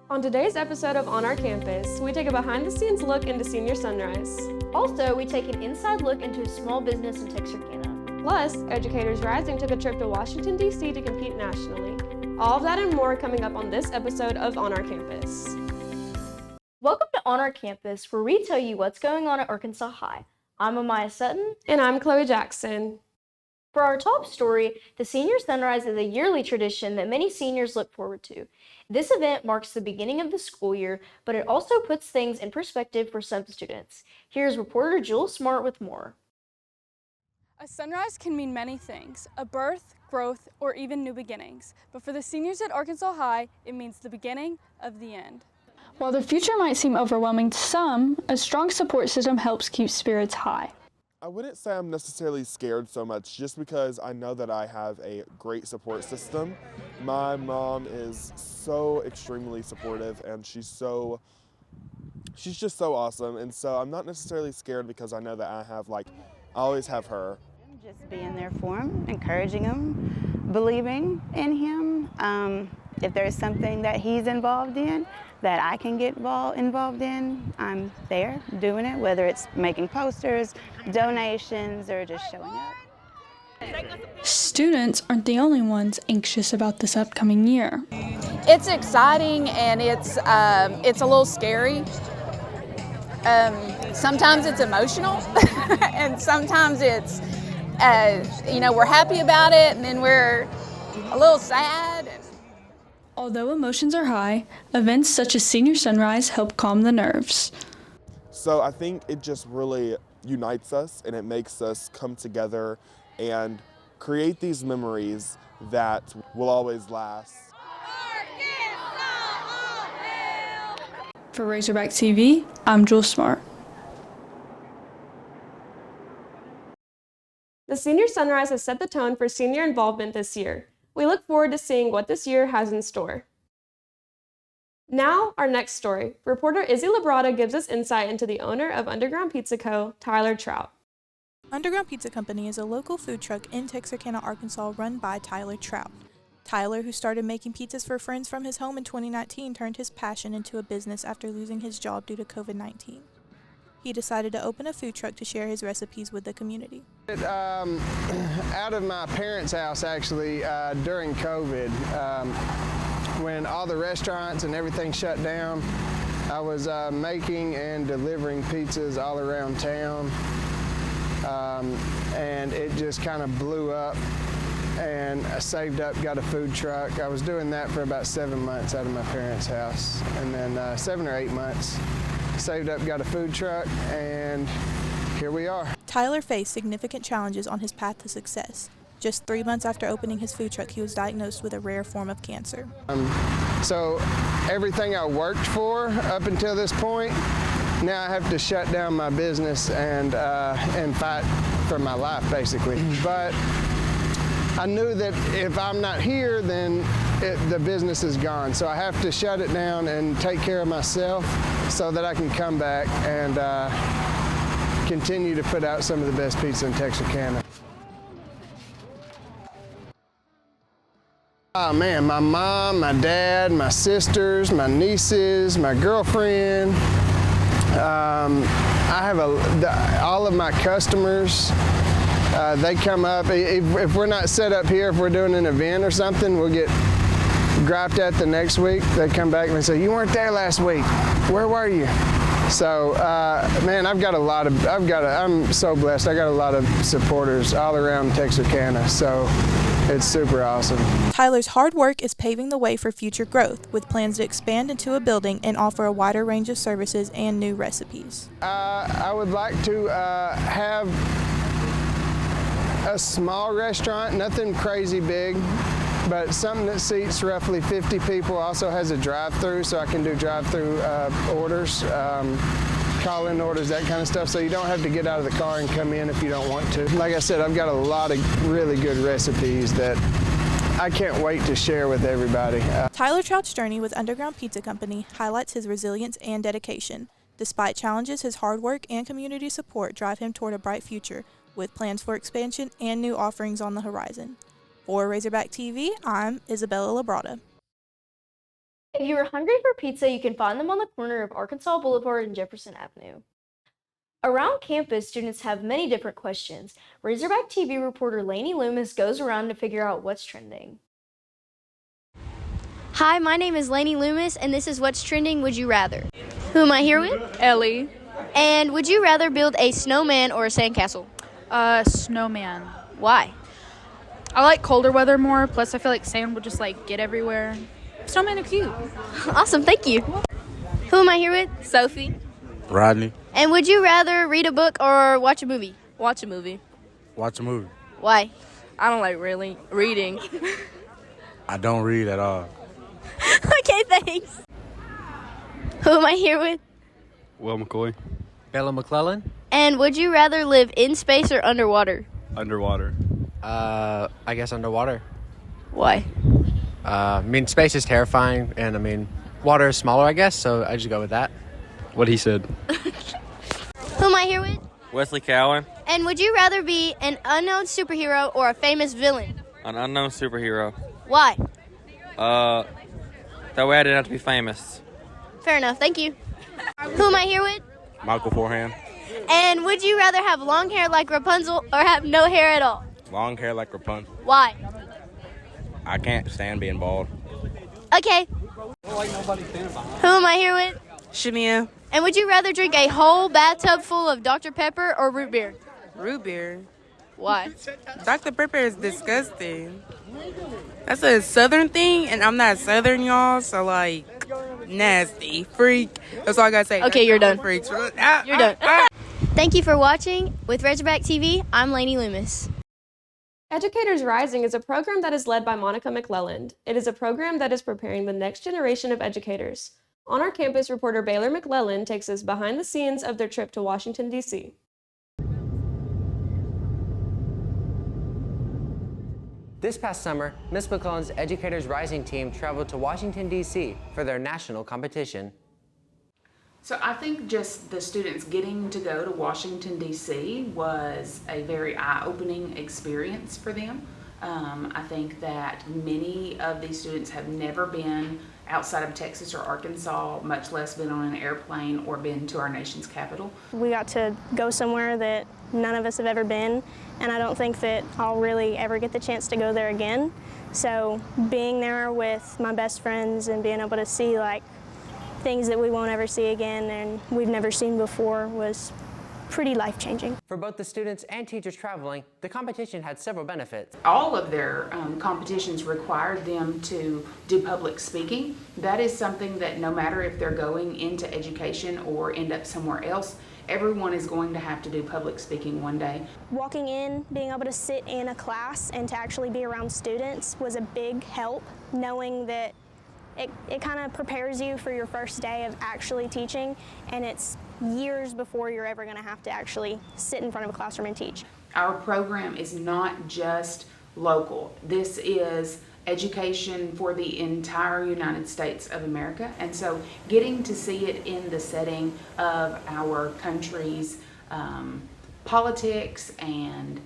On today's episode of On Our Campus, we take a behind-the-scenes look into Senior Sunrise. Also, we take an inside look into a small business in Texarkana. Plus, Educators Rising took a trip to Washington, D.C. to compete nationally. All of that and more coming up on this episode of On Our Campus. Welcome to On Our Campus, where we tell you what's going on at Arkansas High. I'm Amaya Sutton. And I'm Chloe Jackson. For our top story, the Senior Sunrise is a yearly tradition that many seniors look forward to. This event marks the beginning of the school year, but it also puts things in perspective for some students. Here's reporter Jules Smart with more. A sunrise can mean many things, a birth, growth, or even new beginnings. But for the seniors at Arkansas High, it means the beginning of the end. While the future might seem overwhelming to some, a strong support system helps keep spirits high. I wouldn't say I'm necessarily scared so much just because I know that I have a great support system. My mom is so extremely supportive and she's just so awesome, and so I'm not necessarily scared because I know that I always have her. Just being there for him, encouraging him, believing in him. If there's something that he's involved in that I can get involved in, I'm there doing it, whether it's making posters, donations, or just showing up. Students aren't the only ones anxious about this upcoming year. It's exciting and it's a little scary. Sometimes it's emotional and sometimes it's, we're happy about it and then we're a little sad. Although emotions are high, events such as Senior Sunrise help calm the nerves. So I think it just really unites us and it makes us come together and create these memories that will always last. For Razorback TV, I'm Jules Smart. The Senior Sunrise has set the tone for senior involvement this year. We look forward to seeing what this year has in store. Now, our next story. Reporter Izzy Labrada gives us insight into the owner of Underground Pizza Co., Tyler Trout. Underground Pizza Company is a local food truck in Texarkana, Arkansas, run by Tyler Trout. Tyler, who started making pizzas for friends from his home in 2019, turned his passion into a business after losing his job due to COVID-19. He decided to open a food truck to share his recipes with the community. Out of my parents' house, actually, during COVID, when all the restaurants and everything shut down, I was making and delivering pizzas all around town, and it just kind of blew up, and I saved up, got a food truck. I was doing that for about 7 months out of my parents' house, and then 7 or 8 months. Saved up, got a food truck, and here we are. Tyler faced significant challenges on his path to success. Just 3 months after opening his food truck, he was diagnosed with a rare form of cancer. So everything I worked for up until this point, now I have to shut down my business and fight for my life, basically. But I knew that if I'm not here, then the business is gone. So I have to shut it down and take care of myself so that I can come back and continue to put out some of the best pizza in Texarkana. Oh man, my mom, my dad, my sisters, my nieces, my girlfriend. I have all of my customers. They come up. If we're not set up here, if we're doing an event or something, we'll get griped at the next week. They come back and they say, "You weren't there last week. Where were you?" So, man, I'm so blessed. I got a lot of supporters all around Texarkana, so it's super awesome. Tyler's hard work is paving the way for future growth, with plans to expand into a building and offer a wider range of services and new recipes. I would like to have a small restaurant, nothing crazy big, but something that seats roughly 50 people. Also has a drive-through, so I can do drive-through orders, call-in orders, that kind of stuff, so you don't have to get out of the car and come in if you don't want to. Like I said, I've got a lot of really good recipes that I can't wait to share with everybody. Tyler Trout's journey with Underground Pizza Company highlights his resilience and dedication. Despite challenges, his hard work and community support drive him toward a bright future, with plans for expansion and new offerings on the horizon. For Razorback TV, I'm Isabella Labrada. If you are hungry for pizza, you can find them on the corner of Arkansas Boulevard and Jefferson Avenue. Around campus, students have many different questions. Razorback TV reporter Lainey Loomis goes around to figure out what's trending. Hi, my name is Lainey Loomis, and this is What's Trending Would You Rather. Who am I here with? Ellie. And would you rather build a snowman or a sandcastle? Snowman. Why? I like colder weather more, plus I feel like sand would just like get everywhere. Snowmen are cute. Awesome, thank you. Who am I here with? Sophie. Rodney. And would you rather read a book or watch a movie? Watch a movie. Watch a movie. Why? I don't like really reading. I don't read at all. Okay, thanks. Who am I here with? Will McCoy. Bella McClellan. And would you rather live in space or underwater? Underwater. I guess underwater. Why? Space is terrifying, and water is smaller, I guess, so I just go with that. What he said. Who am I here with? Wesley Cowan. And would you rather be an unknown superhero or a famous villain? An unknown superhero. Why? That way I didn't have to be famous. Fair enough, thank you. Who am I here with? Michael Forehand. And would you rather have long hair like Rapunzel or have no hair at all? Long hair like Rapunzel. Why? I can't stand being bald. Okay. Who am I here with? Shania. And would you rather drink a whole bathtub full of Dr. Pepper or root beer? Root beer. Why? Dr. Pepper is disgusting. That's a southern thing, and I'm not southern, y'all, so like, nasty. Freak. That's all I gotta say. Okay, you're done. Freaks. You're done. Thank you for watching. With Razorback TV, I'm Lainey Loomis. Educators Rising is a program that is led by Monica McClelland. It is a program that is preparing the next generation of educators. On our campus, reporter Baylor McClelland takes us behind the scenes of their trip to Washington, D.C. This past summer, Ms. McClelland's Educators Rising team traveled to Washington, D.C. for their national competition. So I think just the students getting to go to Washington, D.C. was a very eye-opening experience for them. I think that many of these students have never been outside of Texas or Arkansas, much less been on an airplane or been to our nation's capital. We got to go somewhere that none of us have ever been, and I don't think that I'll really ever get the chance to go there again. So being there with my best friends and being able to see like things that we won't ever see again and we've never seen before was pretty life-changing. For both the students and teachers traveling, the competition had several benefits. All of their competitions required them to do public speaking. That is something that no matter if they're going into education or end up somewhere else, everyone is going to have to do public speaking one day. Walking in, being able to sit in a class and to actually be around students was a big help, knowing that it kind of prepares you for your first day of actually teaching, and it's years before you're ever going to have to actually sit in front of a classroom and teach. Our program is not just local. This is education for the entire United States of America, and so getting to see it in the setting of our country's politics and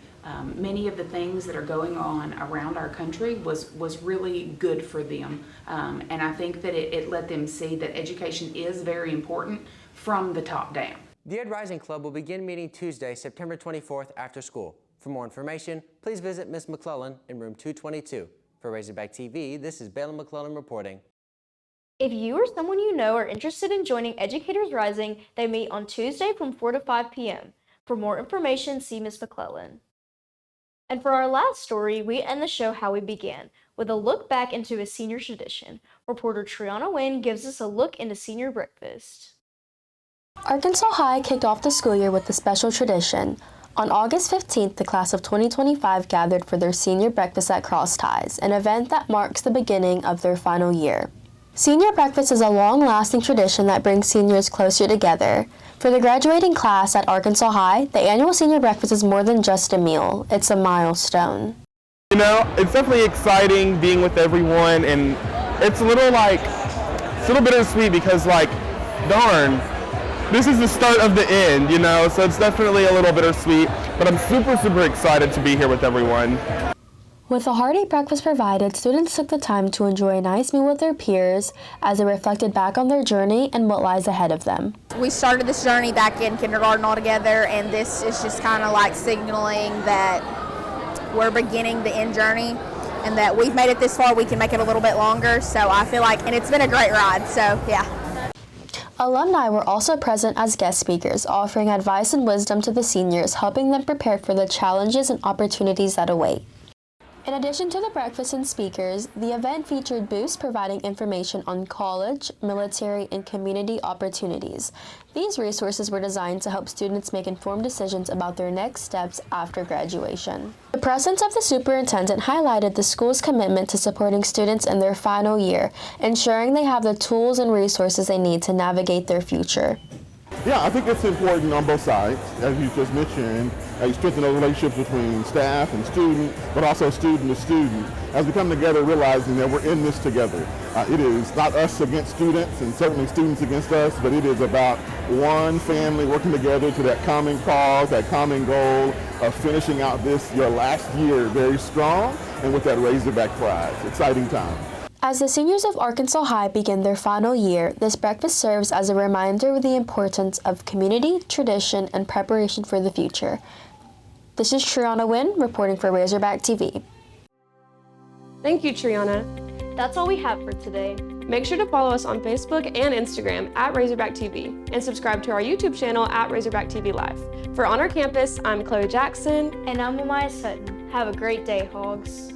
many of the things that are going on around our country was really good for them. And I think that it let them see that education is very important from the top down. The Ed Rising Club will begin meeting Tuesday, September 24th after school. For more information, please visit Ms. McClellan in room 222. For Razorback TV, this is Baylor McClellan reporting. If you or someone you know are interested in joining Educators Rising, they meet on Tuesday from 4 to 5 p.m. For more information, see Ms. McClellan. And for our last story, we end the show how we began, with a look back into a senior tradition. Reporter Triana Wynn gives us a look into senior breakfast. Arkansas High kicked off the school year with a special tradition. On August 15th, the class of 2025 gathered for their senior breakfast at Cross Ties, an event that marks the beginning of their final year. Senior breakfast is a long-lasting tradition that brings seniors closer together. For the graduating class at Arkansas High, the annual senior breakfast is more than just a meal, it's a milestone. You know, it's definitely exciting being with everyone, and it's a little bittersweet because, like, darn, this is the start of the end, you know, so it's definitely a little bittersweet, but I'm super excited to be here with everyone. With a hearty breakfast provided, students took the time to enjoy a nice meal with their peers as they reflected back on their journey and what lies ahead of them. We started this journey back in kindergarten all together, and this is just kind of like signaling that we're beginning the end journey and that we've made it this far, we can make it a little bit longer. So I feel like, and it's been a great ride, so yeah. Alumni were also present as guest speakers, offering advice and wisdom to the seniors, helping them prepare for the challenges and opportunities that await. In addition to the breakfast and speakers, the event featured booths providing information on college, military, and community opportunities. These resources were designed to help students make informed decisions about their next steps after graduation. The presence of the superintendent highlighted the school's commitment to supporting students in their final year, ensuring they have the tools and resources they need to navigate their future. Yeah, I think it's important on both sides, as you just mentioned. You strengthen those relationships between staff and student, but also student to student, as we come together realizing that we're in this together. It is not us against students, and certainly students against us, but it is about one family working together to that common cause, that common goal of finishing out this, your last year, very strong, and with that Razorback pride. Exciting time. As the seniors of Arkansas High begin their final year, this breakfast serves as a reminder of the importance of community, tradition, and preparation for the future. This is Triana Wynn reporting for Razorback TV. Thank you, Triana. That's all we have for today. Make sure to follow us on Facebook and Instagram at Razorback TV and subscribe to our YouTube channel at Razorback TV Live. For On Our Campus, I'm Chloe Jackson. And I'm Amaya Sutton. Have a great day, Hogs.